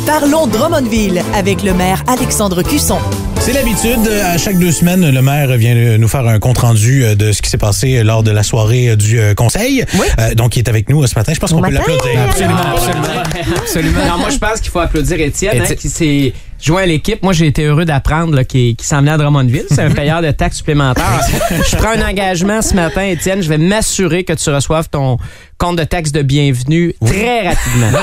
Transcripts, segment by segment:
Parlons Drummondville avec le maire Alexandre Cusson. C'est l'habitude, à chaque 2 semaines, le maire vient nous faire un compte-rendu de ce qui s'est passé lors de la soirée du conseil. Oui. Donc, il est avec nous ce matin. Je pense qu'on peut l'applaudir. Absolument. Non, moi, je pense qu'il faut applaudir Étienne, qui s'est joint à l'équipe. Moi, j'ai été heureux d'apprendre qu'il s'en venait à Drummondville. C'est un payeur de taxes supplémentaires. Je prends un engagement ce matin, Étienne. Je vais m'assurer que tu reçoives ton compte de taxes de bienvenue très rapidement.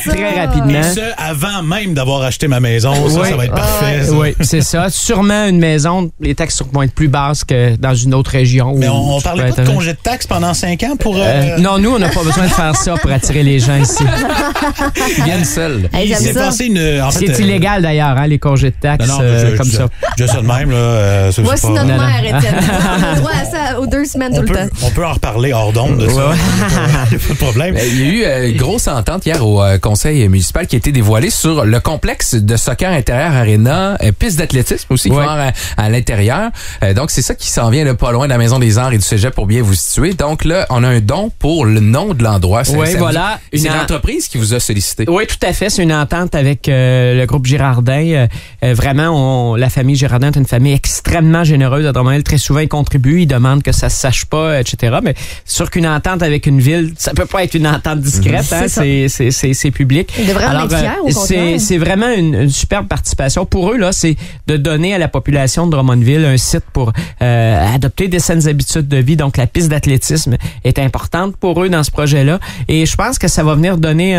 Très rapidement. Et ce, avant même d'avoir acheté ma maison. Ça va être parfait. Oui, c'est ça. Sûrement une maison, les taxes vont être plus basses que dans une autre région. Mais on parlait pas de congé de taxes pendant 5 ans pour... Non, nous, on n'a pas besoin de faire ça pour attirer les gens ici. Ils viennent seuls. Hey, c'est passé c'est illégal d'ailleurs, hein, les congés de taxes comme ça. Je ça de même. Là, voici notre mère, Étienne. On a droit à ça aux 2 semaines tout le temps. On peut en reparler hors d'onde de ça. Pas de problème. Il y a eu une grosse entente hier au conseil municipal qui a été dévoilée sur le complexe de soccer intérieur Arena, piste d'athlétisme aussi qui va à l'intérieur. Donc, c'est ça qui s'en vient là, pas loin de la Maison des Arts et du Cégep pour bien vous situer. Donc là, on a un don pour le nom de l'endroit. Oui, voilà. C'est une entreprise qui vous a sollicité. Oui, tout à fait. C'est une entente avec le groupe Girardin. Vraiment, la famille Girardin est une famille extrêmement généreuse à Drummondville. Très souvent, ils contribuent, ils demandent que ça se sache pas, etc. Mais sûr qu'une entente avec une ville, ça peut pas être une entente discrète. C'est public. Il devrait en être fier, au contraire. C'est vraiment une superbe participation. Pour eux, là, c'est de donner à la population de Drummondville un site pour adopter des saines habitudes de vie. Donc, la piste d'athlétisme est importante pour eux dans ce projet-là. Et je pense que ça va venir donner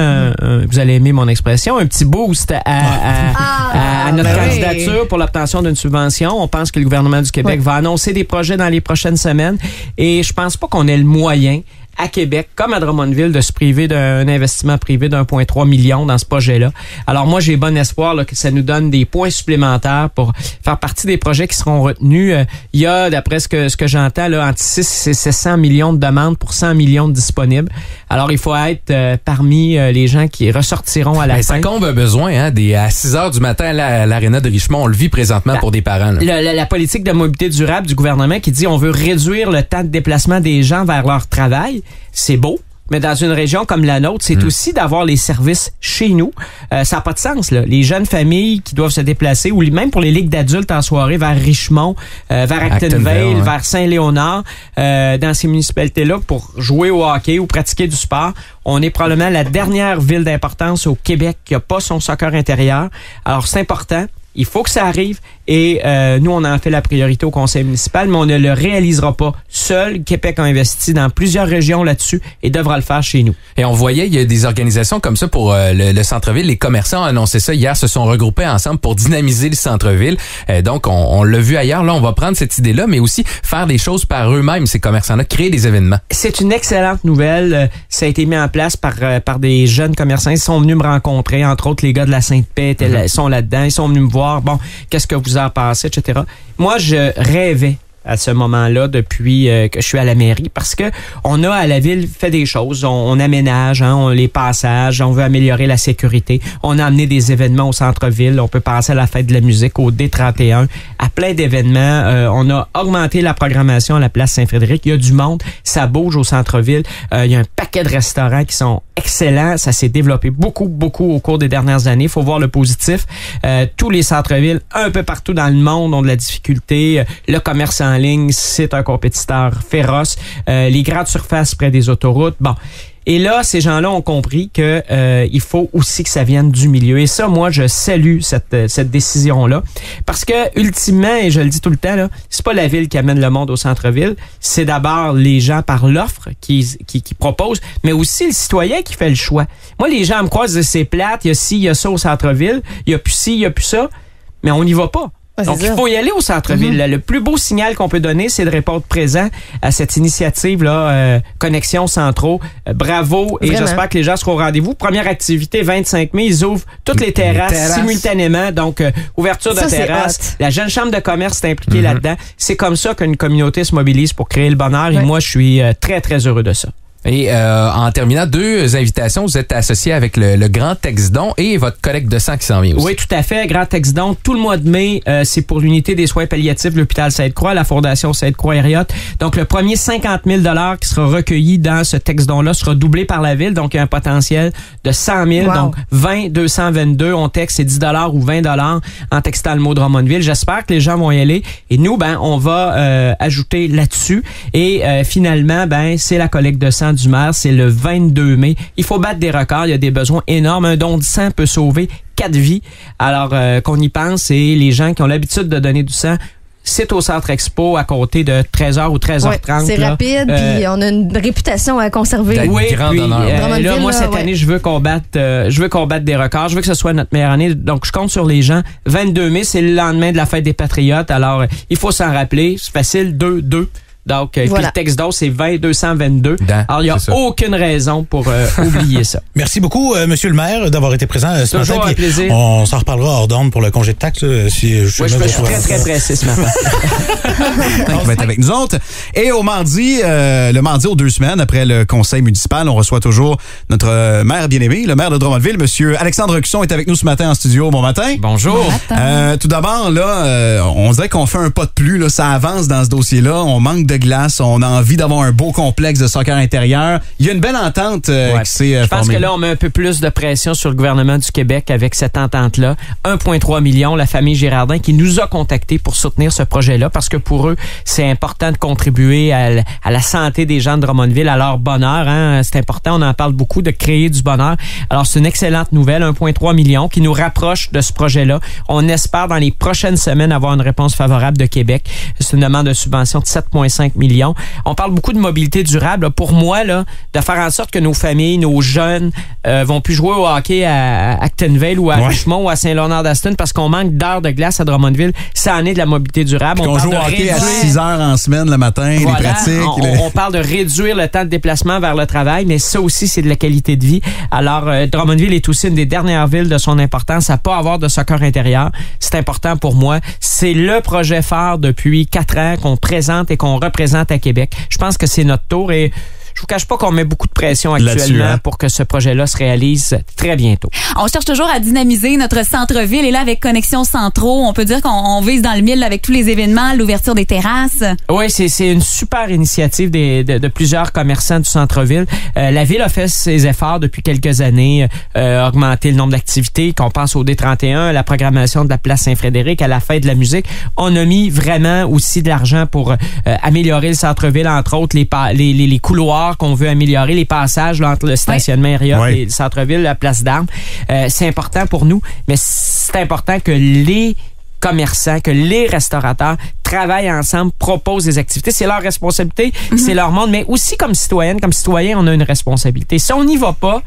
vous allez aimer mon expression, un petit boost à notre candidature pour l'obtention d'une subvention. On pense que le gouvernement du Québec va annoncer des projets dans les prochaines semaines. Et je pense pas qu'on ait le moyen à Québec, comme à Drummondville, de se priver d'un investissement privé d'1,3 million dans ce projet-là. Alors moi, j'ai bon espoir là, que ça nous donne des points supplémentaires pour faire partie des projets qui seront retenus. Il y a, d'après ce que j'entends, là, entre 6 et 700 millions de demandes pour 100 millions de disponibles. Alors, il faut être parmi les gens qui ressortiront à la fin. Ça comble un besoin, hein, à 6 heures du matin à l'Aréna de Richmond. On le vit présentement pour des parents. La politique de mobilité durable du gouvernement qui dit on veut réduire le temps de déplacement des gens vers leur travail. C'est beau, mais dans une région comme la nôtre, c'est aussi d'avoir les services chez nous. Ça n'a pas de sens, là. Les jeunes familles qui doivent se déplacer, ou même pour les ligues d'adultes en soirée, vers Richmond, vers Actonville, vers Saint-Léonard, dans ces municipalités-là, pour jouer au hockey ou pratiquer du sport. On est probablement la dernière ville d'importance au Québec qui n'a pas son soccer intérieur. Alors, c'est important. Il faut que ça arrive et nous, on en fait la priorité au conseil municipal, mais on ne le réalisera pas seul. Québec a investi dans plusieurs régions là-dessus et devra le faire chez nous. Et on voyait, il y a des organisations comme ça pour le centre-ville. Les commerçants ont annoncé ça hier, se sont regroupés ensemble pour dynamiser le centre-ville. Donc, on l'a vu ailleurs. Là, on va prendre cette idée-là, mais aussi faire des choses par eux-mêmes, ces commerçants-là, créer des événements. C'est une excellente nouvelle. Ça a été mis en place par des jeunes commerçants. Ils sont venus me rencontrer, entre autres les gars de la Sainte-Paix sont là-dedans. Ils sont venus me voir. Bon, qu'est-ce que vous en pensez, etc. Moi, je rêvais à ce moment-là depuis que je suis à la mairie parce que on a à la ville fait des choses, on aménage, on les passages, on veut améliorer la sécurité, on a amené des événements au centre-ville, on peut passer à la fête de la musique au D31, à plein d'événements, on a augmenté la programmation à la place Saint-Frédéric, il y a du monde, ça bouge au centre-ville, il y a un paquet de restaurants qui sont excellents, ça s'est développé beaucoup au cours des dernières années, il faut voir le positif, tous les centres-villes un peu partout dans le monde ont de la difficulté, le commerce en ligne, c'est un compétiteur féroce. Les grandes surfaces près des autoroutes. Bon. Et là, ces gens-là ont compris que il faut aussi que ça vienne du milieu. Et ça, moi, je salue cette décision-là. Parce que, ultimement, et je le dis tout le temps, là, c'est pas la ville qui amène le monde au centre-ville. C'est d'abord les gens par l'offre qui proposent, mais aussi le citoyen qui fait le choix. Moi, les gens me croisent, c'est plate, il y a ci, il y a ça au centre-ville, il y a plus ci, il y a plus ça, mais on n'y va pas. Donc, il faut y aller au centre-ville. Le plus beau signal qu'on peut donner, c'est de répondre présent à cette initiative-là, Connexion Centraux. Bravo, et j'espère que les gens seront au rendez-vous. Première activité, 25 mai, ils ouvrent toutes les terrasses simultanément. Donc, ouverture de terrasse. La jeune chambre de commerce est impliquée là-dedans. C'est comme ça qu'une communauté se mobilise pour créer le bonheur. Et moi, je suis très, très heureux de ça. Et en terminant, 2 invitations. Vous êtes associés avec le Grand Texdon et votre collecte de sang qui s'en vient aussi. Oui, tout à fait. Grand Texdon, tout le mois de mai, c'est pour l'unité des soins palliatifs de l'hôpital Sainte-Croix, la Fondation Sainte-Croix-Hériote. Donc, le premier 50 000 $ qui sera recueilli dans ce Texdon-là sera doublé par la Ville. Donc, il y a un potentiel de 100 000. Wow. Donc, 20 222. On texte, c'est 10 $ ou 20 $ en textant le mot Drummondville. J'espère que les gens vont y aller. Et nous, on va ajouter là-dessus. Et finalement, c'est la collecte de sang du maire. C'est le 22 mai. Il faut battre des records. Il y a des besoins énormes. Un don de sang peut sauver 4 vies. Alors, qu'on y pense, et les gens qui ont l'habitude de donner du sang, c'est au Centre Expo à compter de 13h ou 13h30. Ouais, c'est rapide, puis on a une réputation à conserver. Oui, grand puis, honneur. là, moi, cette année, je veux combattre des records. Je veux que ce soit notre meilleure année. Donc, je compte sur les gens. 22 mai, c'est le lendemain de la fête des Patriotes. Alors, il faut s'en rappeler. C'est facile, 2-2. Donc, puis le texte d'or, c'est 20 222. Alors, il n'y a aucune raison pour oublier ça. Merci beaucoup, Monsieur le maire, d'avoir été présent ce matin. Toujours un plaisir. On s'en reparlera hors d'onde pour le congé de taxes. Je suis très pressé ce matin. Qui va être avec nous autres. Et au mardi, le mardi aux 2 semaines, après le conseil municipal, on reçoit toujours notre maire bien-aimé, le maire de Drummondville, Monsieur Alexandre Cusson, est avec nous ce matin en studio. Bon matin. Bonjour. Tout d'abord, là, on dirait qu'on fait un pas de plus. Là, ça avance dans ce dossier-là. On manque de glace. On a envie d'avoir un beau complexe de soccer intérieur. Il y a une belle entente qui s'est formée. Je pense que là, on met un peu plus de pression sur le gouvernement du Québec avec cette entente-là. 1,3 million, la famille Girardin, qui nous a contactés pour soutenir ce projet-là, parce que pour eux, c'est important de contribuer à la santé des gens de Drummondville, à leur bonheur. Hein. C'est important, on en parle beaucoup, de créer du bonheur. Alors, c'est une excellente nouvelle, 1,3 million, qui nous rapproche de ce projet-là. On espère, dans les prochaines semaines, avoir une réponse favorable de Québec. C'est une demande de subvention de 7,5 millions. On parle beaucoup de mobilité durable. Pour moi, là, de faire en sorte que nos familles, nos jeunes vont plus jouer au hockey à Actonville ou à Richmond ou à Saint-Léonard-d'Aston parce qu'on manque d'heures de glace à Drummondville. Ça en est de la mobilité durable. On joue au hockey à 6 heures en semaine le matin, les pratiques. On parle de réduire le temps de déplacement vers le travail, mais ça aussi, c'est de la qualité de vie. Alors, Drummondville est aussi une des dernières villes de son importance à pas avoir de soccer intérieur. C'est important pour moi. C'est le projet phare depuis 4 ans qu'on présente et qu'on représente à Québec. Je pense que c'est notre tour et je vous cache pas qu'on met beaucoup de pression actuellement pour que ce projet-là se réalise très bientôt. On cherche toujours à dynamiser notre centre-ville et là, avec Connexion Centro, on peut dire qu'on vise dans le mille avec tous les événements, l'ouverture des terrasses. Oui, c'est une super initiative de plusieurs commerçants du centre-ville. La ville a fait ses efforts depuis quelques années, augmenter le nombre d'activités, qu'on pense au D31, à la programmation de la place Saint-Frédéric, à la fête de la musique. On a mis vraiment aussi de l'argent pour améliorer le centre-ville, entre autres les couloirs qu'on veut améliorer, les passages là, entre le stationnement Hériote et le centre-ville, la place d'Armes. C'est important pour nous, mais c'est important que les commerçants, que les restaurateurs travaillent ensemble, proposent des activités. C'est leur responsabilité, c'est leur monde, mais aussi comme citoyenne, comme citoyen, on a une responsabilité. Si on n'y va pas,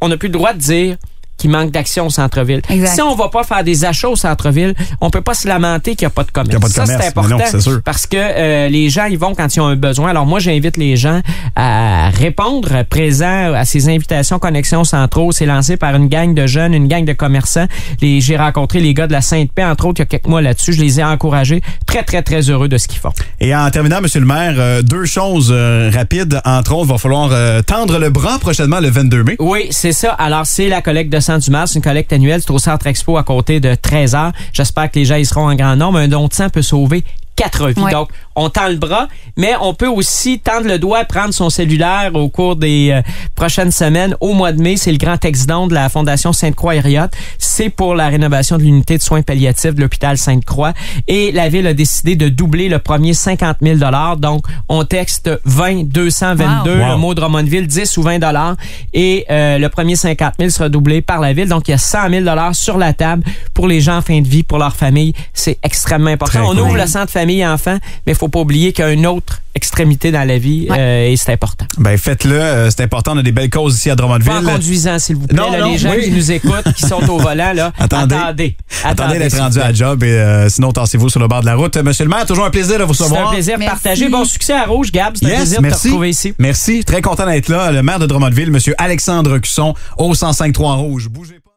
on n'a plus le droit de dire qu'il manque d'action au centre-ville. Exact. Si on va pas faire des achats au centre-ville, on peut pas se lamenter qu'il n'y a pas de commerce. Ça, c'est important parce que les gens y vont quand ils ont un besoin. Alors moi, j'invite les gens à répondre présent à ces invitations Connexion Centro. C'est lancé par une gang de jeunes, une gang de commerçants. J'ai rencontré les gars de la Sainte-Paix, entre autres, il y a quelques mois là-dessus. Je les ai encouragés. Très, très, très heureux de ce qu'ils font. Et en terminant, Monsieur le maire, 2 choses rapides. Entre autres, il va falloir tendre le bras prochainement le 22 mai. Oui, c'est ça. Alors, c'est la collecte de sang du maire. C'est une collecte annuelle. C'est au Centre Expo à compter de 13h. J'espère que les gens y seront en grand nombre. Un don de sang peut sauver 4 vies. Donc, on tend le bras, mais on peut aussi tendre le doigt et prendre son cellulaire au cours des prochaines semaines. Au mois de mai, c'est le grand Texdon de la Fondation Sainte-Croix-Hériote. C'est pour la rénovation de l'unité de soins palliatifs de l'hôpital Sainte-Croix. Et la Ville a décidé de doubler le premier 50 000 $. Donc, on texte 20 222, le mot Drummondville, 10 ou 20 $. Et le premier 50 000 sera doublé par la Ville. Donc, il y a 100 000 $ sur la table pour les gens en fin de vie, pour leur famille. C'est extrêmement important. On ouvre le centre famille et enfants, mais il faut pas oublier qu'il y a une autre extrémité dans la vie et c'est important. Ben faites-le, c'est important. On a des belles causes ici à Drummondville. Pas en conduisant, s'il vous plaît. Les gens qui nous écoutent, qui sont au volant, là, attendez d'être rendu à la job et sinon, tassez-vous sur le bord de la route. Monsieur le maire, toujours un plaisir de vous recevoir. C'est un plaisir de partager. Bon succès à Rouge, Gab. C'est un plaisir de te retrouver ici. Merci. Très content d'être là. Le maire de Drummondville, Monsieur Alexandre Cusson, au 105.3 Rouge. Bougez pas.